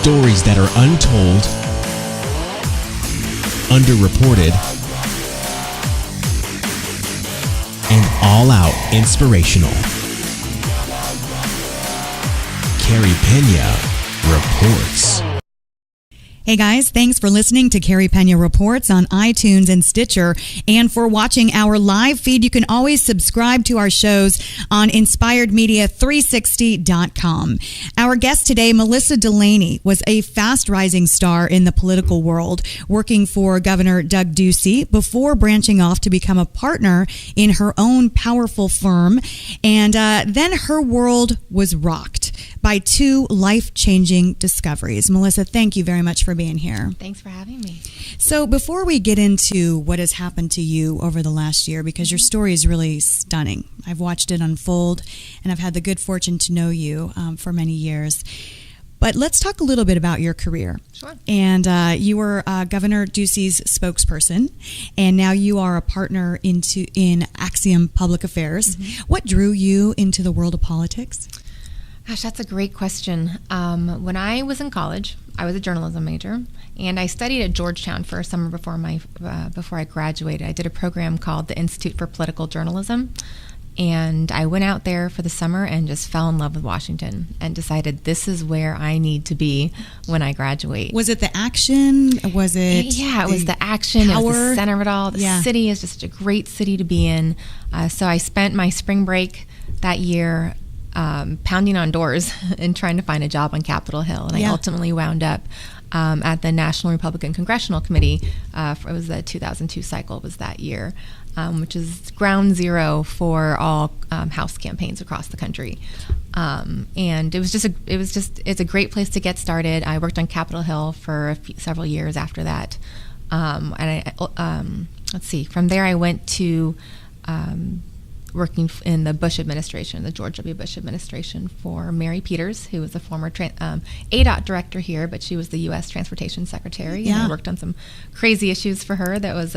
Stories that are untold, underreported, and all-out inspirational. Carey Pena reports. Hey guys, thanks for listening to Carey Pena Reports on iTunes and Stitcher, and for watching our live feed. You can always subscribe to our shows on inspiredmedia360.com. Our guest today, Melissa DeLaney, was a fast-rising star in the political world, working for Governor Doug Ducey before branching off to become a partner in her own powerful firm. And then her world was rocked by two life-changing discoveries. Melissa, thank you very much for being here. Thanks for having me. So before we get into what has happened to you over the last year, because your story is really stunning. I've watched it unfold, and I've had the good fortune to know you for many years. But let's talk a little bit about your career. Sure. And you were Governor Ducey's spokesperson, and now you are a partner in Axiom Public Affairs. Mm-hmm. What drew you into the world of politics? Gosh, that's a great question. When I was in college, I was a journalism major, and I studied at Georgetown for a summer before I graduated. I did a program called the Institute for Political Journalism, and I went out there for the summer and just fell in love with Washington and decided this is where I need to be when I graduate. Was it the action? Was it? Yeah, it was the action. Power? It was the center of it all. The city is just such a great city to be in. So I spent my spring break that year pounding on doors and trying to find a job on Capitol Hill. And I ultimately wound up at the National Republican Congressional Committee. It was the 2002 cycle was that year, which is ground zero for all House campaigns across the country. And it's a great place to get started. I worked on Capitol Hill for several years after that. Let's see, from there I went to working in the Bush administration, the George W. Bush administration, for Mary Peters, who was the former ADOT director here, but she was the U.S. Transportation Secretary. Yeah. And I worked on some crazy issues for her that was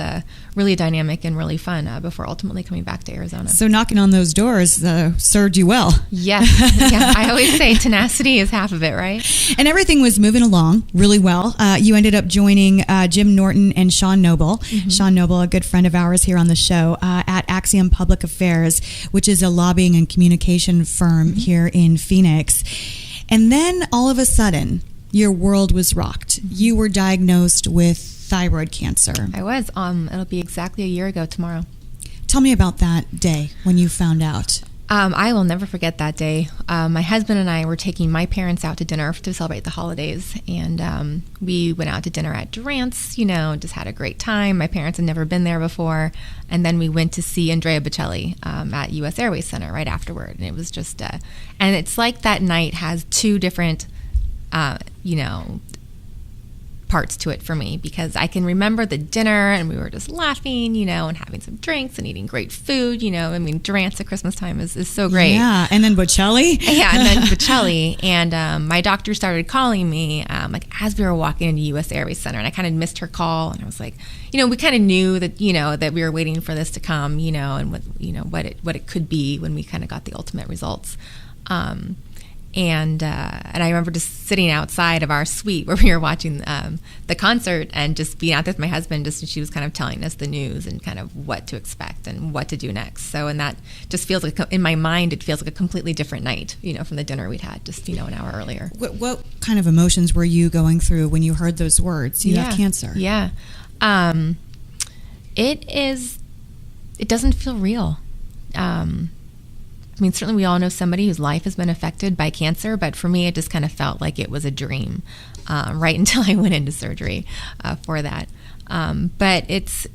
really dynamic and really fun before ultimately coming back to Arizona. So knocking on those doors served you well. Yes. Yeah. I always say tenacity is half of it, right? And everything was moving along really well. You ended up joining Jim Norton and Sean Noble. Mm-hmm. Sean Noble, a good friend of ours here on the show, at Axiom Public Affairs, which is a lobbying and communication firm here in Phoenix. And then all of a sudden, your world was rocked. You were diagnosed with thyroid cancer. I was. It'll be exactly a year ago tomorrow. Tell me about that day when you found out. I will never forget that day. My husband and I were taking my parents out to dinner to celebrate the holidays, and we went out to dinner at Durant's, just had a great time. My parents had never been there before, and then we went to see Andrea Bocelli at U.S. Airways Center right afterward, and it was just, and it's like that night has two different, parts to it for me, because I can remember the dinner and we were just laughing, and having some drinks and eating great food, Durant's at Christmas time is so great. Yeah, and then Bocelli. Yeah, and then Bocelli. And my doctor started calling me as we were walking into U.S. Airways Center, and I kind of missed her call, and I was like, we kind of knew that, that we were waiting for this to come, and what it could be when we kind of got the ultimate results. And I remember just sitting outside of our suite where we were watching the concert, and just being out there with my husband, and she was kind of telling us the news and kind of what to expect and what to do next. So, and that just feels like, in my mind, it feels like a completely different night, from the dinner we'd had just, an hour earlier. What kind of emotions were you going through when you heard those words? You have cancer. Yeah. It doesn't feel real. Certainly we all know somebody whose life has been affected by cancer, but for me, it just kind of felt like it was a dream right until I went into surgery for that. But it's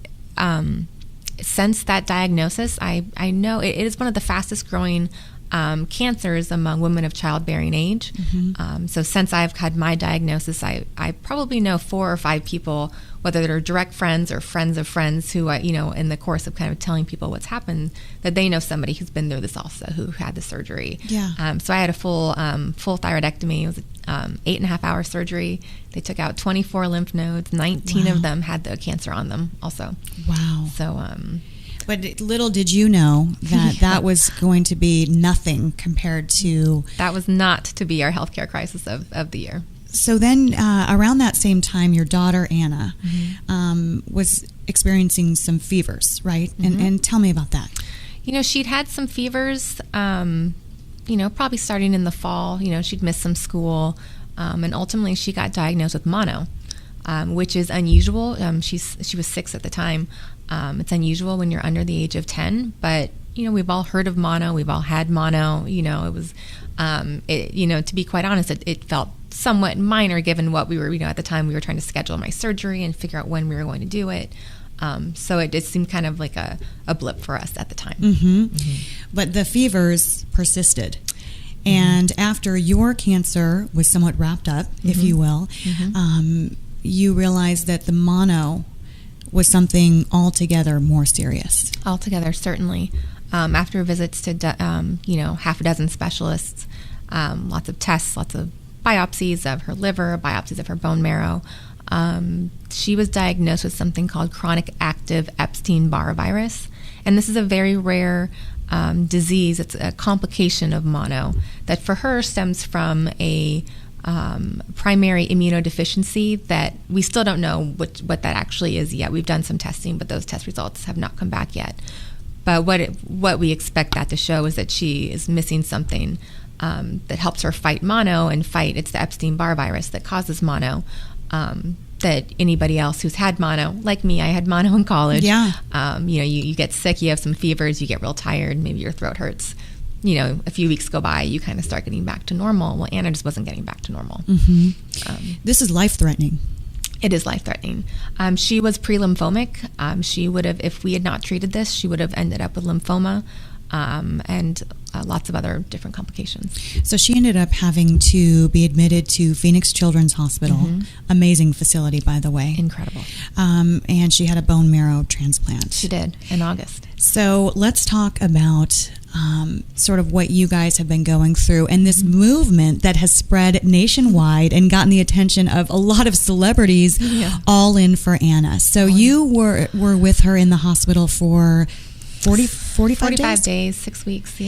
since that diagnosis, I know it is one of the fastest growing cancers among women of childbearing age. Mm-hmm. So since I've had my diagnosis, I probably know 4 or 5 people, whether they're direct friends or friends of friends, who, in the course of kind of telling people what's happened, that they know somebody who's been through this also, who had the surgery. Yeah. So I had a full thyroidectomy. It was 8.5-hour surgery. They took out 24 lymph nodes. 19 of them had the cancer on them also. Wow. So, but little did you know that that was going to be nothing compared to... That was not to be our healthcare crisis of the year. So then around that same time, your daughter, Anna, was experiencing some fevers, right? And tell me about that. She'd had some fevers, probably starting in the fall. She'd missed some school. And ultimately, she got diagnosed with mono, which is unusual. She was 6 at the time. It's unusual when you're under the age of 10, but we've all heard of mono. We've all had mono. It was, to be quite honest, it felt somewhat minor given what we were, at the time we were trying to schedule my surgery and figure out when we were going to do it. So it just seemed kind of like a blip for us at the time. But the fevers persisted. And after your cancer was somewhat wrapped up, if you will, you realized that the mono was something altogether more serious. Altogether, certainly. After visits to, half a dozen specialists, lots of tests, lots of biopsies of her liver, biopsies of her bone marrow, she was diagnosed with something called chronic active Epstein-Barr virus. And this is a very rare disease. It's a complication of mono that for her stems from a primary immunodeficiency that we still don't know what that actually is yet. We've done some testing, but those test results have not come back yet. But what we expect that to show is that she is missing something that helps her fight mono and fight. It's the Epstein-Barr virus that causes mono. That anybody else who's had mono, like me, I had mono in college. Yeah. You get sick, you have some fevers, you get real tired, maybe your throat hurts. A few weeks go by, you kind of start getting back to normal. Well, Anna just wasn't getting back to normal. This is life-threatening. It is life-threatening. She was pre-lymphomic. She would have, if we had not treated this, she would have ended up with lymphoma and lots of other different complications. So she ended up having to be admitted to Phoenix Children's Hospital. Amazing facility, by the way. Incredible. And she had a bone marrow transplant. She did, in August. So let's talk about sort of what you guys have been going through and this movement that has spread nationwide and gotten the attention of a lot of celebrities, all in for Anna. So you were with her in the hospital for 45 days, 6 weeks,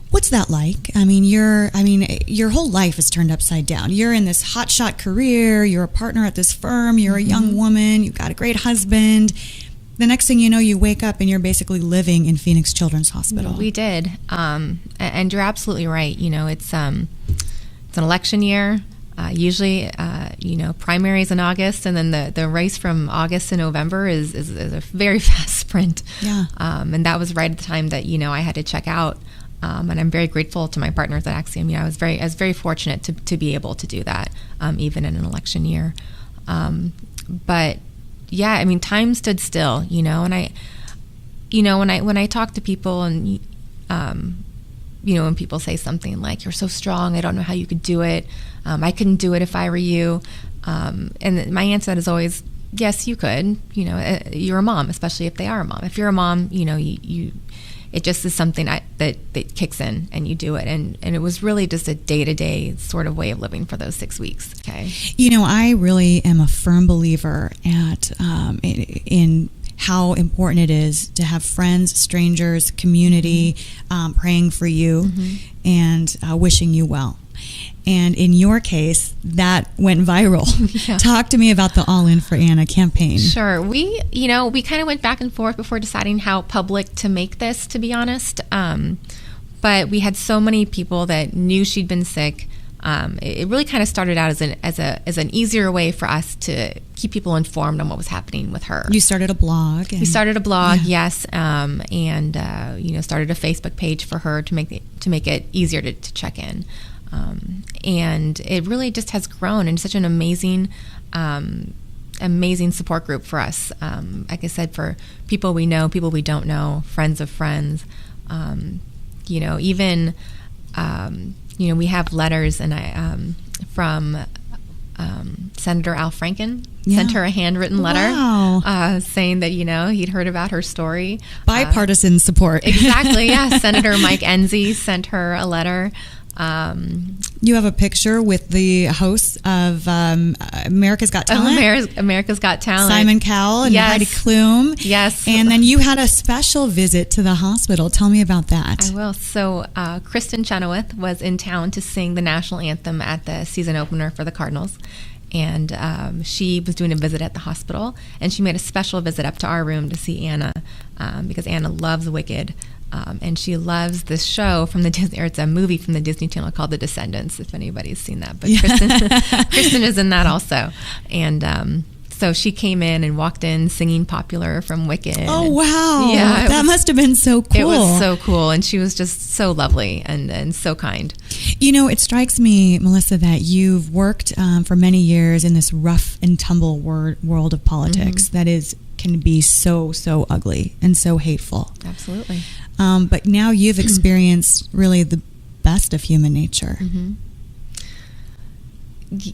What's that like? I mean, your whole life is turned upside down. You're in this hotshot career. You're a partner at this firm. You're a young woman. You've got a great husband. The next thing you know, you wake up and you're basically living in Phoenix Children's Hospital. We did, and you're absolutely right. It's an election year. Usually, primaries in August, and then the race from August to November is a very fast sprint. Yeah. And that was right at the time that I had to check out. And I'm very grateful to my partners at Axiom. I was very fortunate to be able to do that, even in an election year. But yeah, time stood still, and I, when I talk to people and, when people say something like, "You're so strong, I don't know how you could do it. I couldn't do it if I were you." And my answer is always, yes, you could. You're a mom, especially if they are a mom. If you're a mom, you it just is something that kicks in and you do it. And it was really just a day-to-day sort of way of living for those 6 weeks. Okay. I really am a firm believer in how important it is to have friends, strangers, community praying for you and wishing you well. And in your case, that went viral. Yeah. Talk to me about the All In for Anna campaign. Sure. We kind of went back and forth before deciding how public to make this, to be honest. But we had so many people that knew she'd been sick. It really kind of started out as an easier way for us to keep people informed on what was happening with her. You started a blog. We started a blog, yes, and started a Facebook page for her to make it easier to check in. And it really just has grown into such an amazing support group for us. Like I said, for people we know, people we don't know, friends of friends. Even we have letters and from Senator Al Franken. Sent her a handwritten letter saying that he'd heard about her story. Bipartisan support. Exactly. Yeah. Senator Mike Enzi sent her a letter. You have a picture with the hosts of America's Got Talent. America's Got Talent. Simon Cowell and Yes. Heidi Klum. Yes. And then you had a special visit to the hospital. Tell me about that. I will. So Kristen Chenoweth was in town to sing the national anthem at the season opener for the Cardinals. And she was doing a visit at the hospital, and she made a special visit up to our room to see Anna because Anna loves Wicked. And she loves this show from the Disney, or it's a movie from the Disney Channel called The Descendants, if anybody's seen that. But Kristen is in that also. And so she came in and walked in singing Popular from Wicked. Oh, wow. Yeah, that must have been so cool. It was so cool. And she was just so lovely and so kind. You know, it strikes me, Melissa, that you've worked for many years in this rough and tumble world of politics that can be so ugly and so hateful. Absolutely. But now you've experienced really the best of human nature.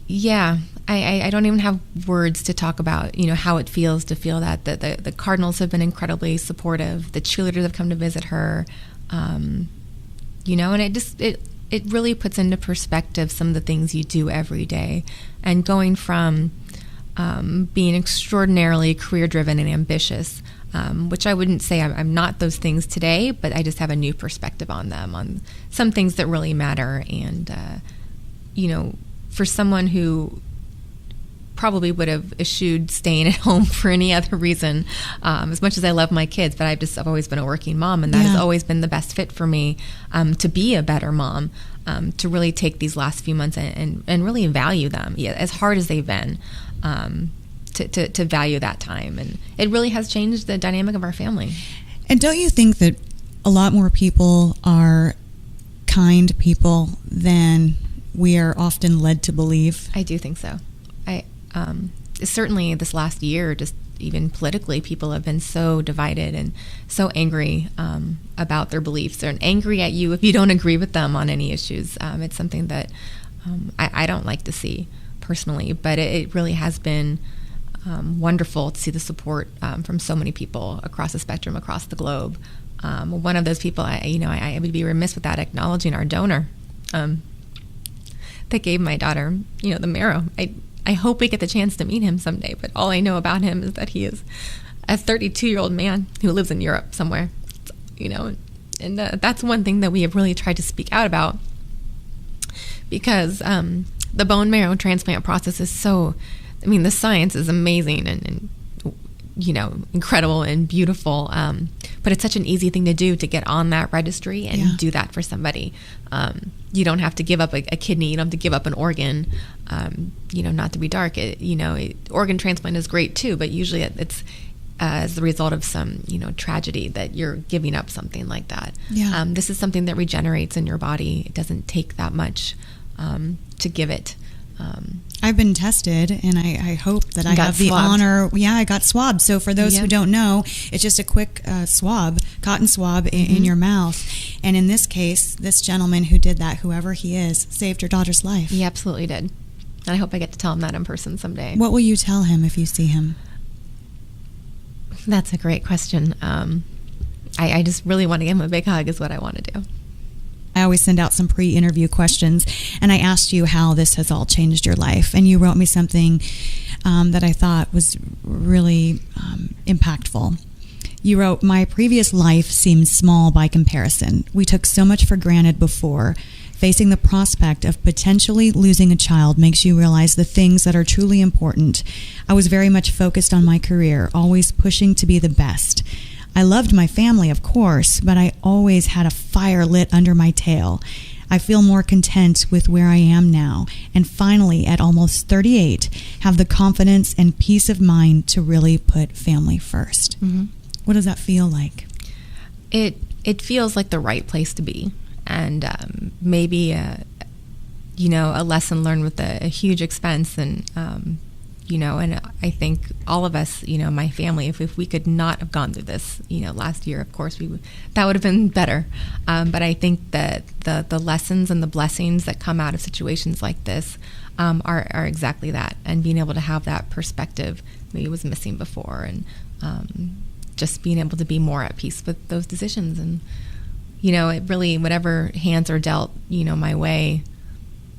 Yeah, I don't even have words to talk about, how it feels to feel that the Cardinals have been incredibly supportive. The cheerleaders have come to visit her, and it really puts into perspective some of the things you do every day, and going from being extraordinarily career-driven and ambitious, which I wouldn't say I'm not those things today, but I just have a new perspective on them, on some things that really matter. And, for someone who probably would have eschewed staying at home for any other reason, as much as I love my kids, but I've always been a working mom, and that has always been the best fit for me, to be a better mom, to really take these last few months and really value them, as hard as they've been, to value that time. And it really has changed the dynamic of our family. And don't you think that a lot more people are kind people than we are often led to believe? I do think so. Certainly this last year, just even politically, people have been so divided and so angry about their beliefs. They're angry at you if you don't agree with them on any issues. It's something that I don't like to see personally, but it really has been wonderful to see the support from so many people across the spectrum, across the globe. One of those people, I would be remiss without acknowledging our donor that gave my daughter, the marrow. I hope we get the chance to meet him someday, but all I know about him is that he is a 32-year-old man who lives in Europe somewhere, and that's one thing that we have really tried to speak out about, because the bone marrow transplant process is the science is amazing and incredible and beautiful, but it's such an easy thing to do, to get on that registry and do that for somebody. You don't have to give up a kidney. You don't have to give up an organ. Not to be dark, organ transplant is great too, but usually it's as the result of some, tragedy that you're giving up something like that. Yeah. This is something that regenerates in your body. It doesn't take that much to give it. I've been tested, and I hope that I have the swabbed. honor. Yeah, I got swabbed. So for those who don't know, it's just a quick cotton swab in your mouth. And in this case, this gentleman who did that, whoever he is, saved your daughter's life. He absolutely did. And I hope I get to tell him that in person someday. What will you tell him if you see him? That's a great question. I just really want to give him a big hug is what I want to do. I always send out some pre-interview questions, and I asked you how this has all changed your life, and you wrote me something that I thought was really impactful. You wrote, "My previous life seems small by comparison. We took so much for granted before. Facing the prospect of potentially losing a child makes you realize the things that are truly important. I was very much focused on my career, always pushing to be the best. I loved my family, of course, but I always had a fire lit under my tail. I feel more content with where I am now, and finally, at almost 38, have the confidence and peace of mind to really put family first." Mm-hmm. What does that feel like? It feels like the right place to be, and maybe a lesson learned with a huge expense, and and I think all of us, my family, if we could not have gone through this, last year, of course, that would have been better. But I think that the lessons and the blessings that come out of situations like this are exactly that. And being able to have that perspective maybe was missing before, and just being able to be more at peace with those decisions. And it really, whatever hands are dealt, my way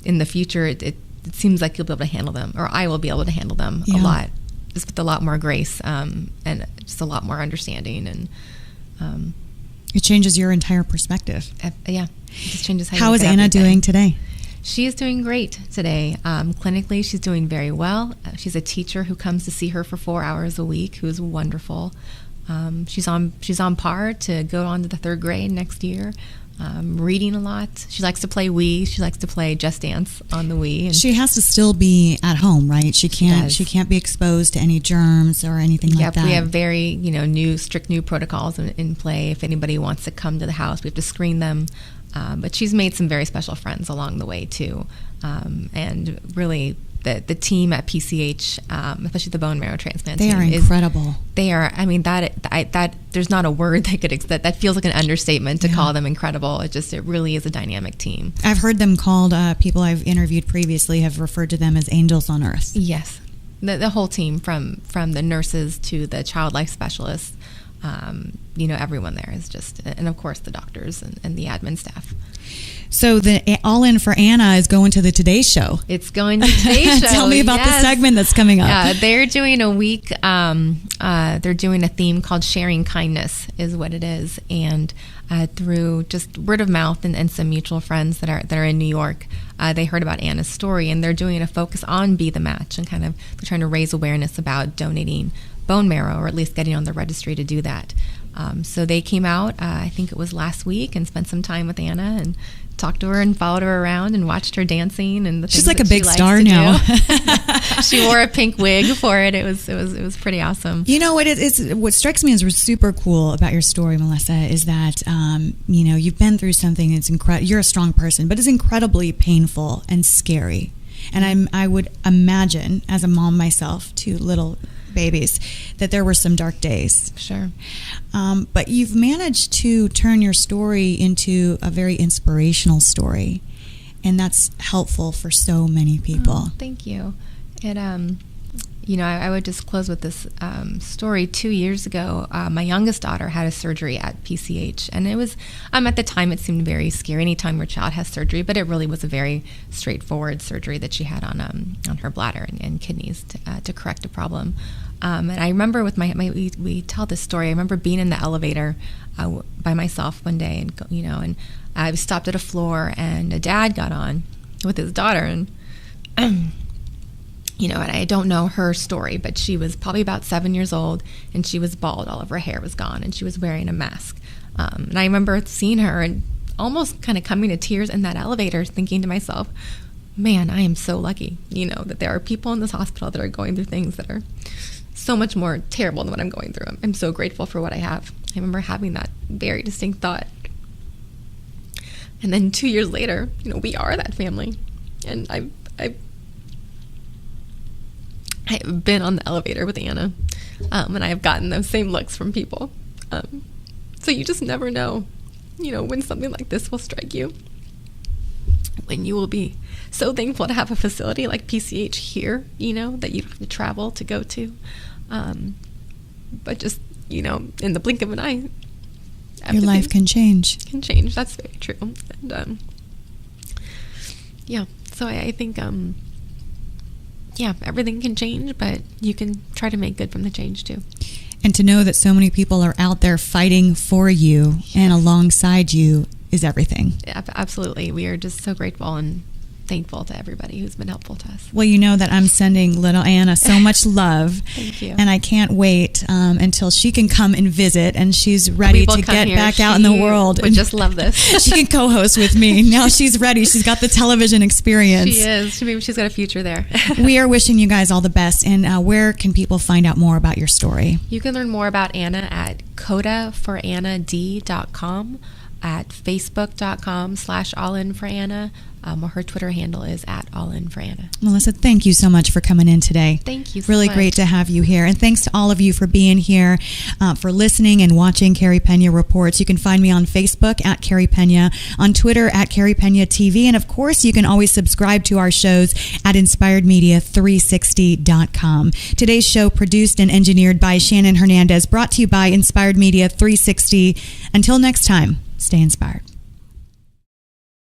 in the future, it seems like you'll be able to handle them, or I will be able to handle them a lot, just with a lot more grace, and just a lot more understanding. And it changes your entire perspective. It just changes how you How look is at Anna everything. doing today? She is doing great today. Clinically, she's doing very well. She's a teacher who comes to see her for 4 hours a week, who's wonderful. She's on par to go on to the 3rd grade next year. Reading a lot. She likes to play Wii. She likes to play Just Dance on the Wii. And She has to still be at home, right? She can't be exposed to any germs or anything like that. We have very strict new protocols in play. If anybody wants to come to the house, we have to screen them. But she's made some very special friends along the way too, and really the team at PCH, especially the bone marrow transplant they team, are incredible. They are. I mean, that there's not a word that feels like an understatement to call them incredible. It really is a dynamic team. I've heard them called. People I've interviewed previously have referred to them as angels on earth. Yes, the whole team, from the nurses to the child life specialists. Everyone there is just, and of course the doctors and the admin staff. So the All In for Anna is going to the Today Show. It's going to Today Show. Tell me about the segment that's coming up. They're doing a week. They're doing a theme called Sharing Kindness, is what it is, and through just word of mouth and some mutual friends that are in New York, they heard about Anna's story, and they're doing a focus on Be the Match, and they're trying to raise awareness about donating bone marrow, or at least getting on the registry to do that. So they came out, I think it was last week, and spent some time with Anna and talked to her and followed her around and watched her dancing. And she's like a big star now. She wore a pink wig for it. It was pretty awesome. What strikes me as super cool about your story, Melissa, is that you've been through something that's incredible. You're a strong person, but it's incredibly painful and scary. And I would imagine, as a mom myself, 2 little babies, that there were some dark days. Sure. But you've managed to turn your story into a very inspirational story, and that's helpful for so many people. Oh, thank you. It I would just close with this story. 2 years ago, my youngest daughter had a surgery at PCH, and it was at the time it seemed very scary anytime your child has surgery, but it really was a very straightforward surgery that she had on her bladder and kidneys to correct a problem. And I remember with we tell this story. I remember being in the elevator by myself one day, and I stopped at a floor, and a dad got on with his daughter, and and I don't know her story, but she was probably about 7 years old, and she was bald. All of her hair was gone, and she was wearing a mask. And I remember seeing her and almost kind of coming to tears in that elevator, thinking to myself, man, I am so lucky, that there are people in this hospital that are going through things that are so much more terrible than what I'm going through. I'm so grateful for what I have. I remember having that very distinct thought. And then 2 years later, we are that family. And I've been on the elevator with Anna, and I have gotten those same looks from people. So you just never know, when something like this will strike you, when you will be so thankful to have a facility like PCH here, that you don't have to travel to go to. But just, in the blink of an eye, your life can change. Can change. That's very true. And, so I think, everything can change, but you can try to make good from the change too. And to know that so many people are out there fighting for you and alongside you is everything. Yeah, absolutely. We are just so grateful and thankful to everybody who's been helpful to us. Well, that I'm sending little Anna so much love. Thank you. And I can't wait until she can come and visit, and she's ready to get back out in the world. Would just love this. She can co-host with me. Now she's ready. She's got the television experience. She is. Maybe she's got a future there. We are wishing you guys all the best. And where can people find out more about your story? You can learn more about Anna at codaforannad.com, at facebook.com/allinforanna. Her Twitter handle is at allinforanna. Melissa, thank you so much for coming in today. Thank you so really much. Great to have you here. And thanks to all of you for being here, for listening and watching Carey Pena Reports. You can find me on Facebook at Carey Pena, on Twitter at Carey Pena TV, and of course you can always subscribe to our shows at InspiredMedia360.com. Today's show produced and engineered by Shannon Hernandez, brought to you by Inspired Media 360. Until next time. Stay inspired.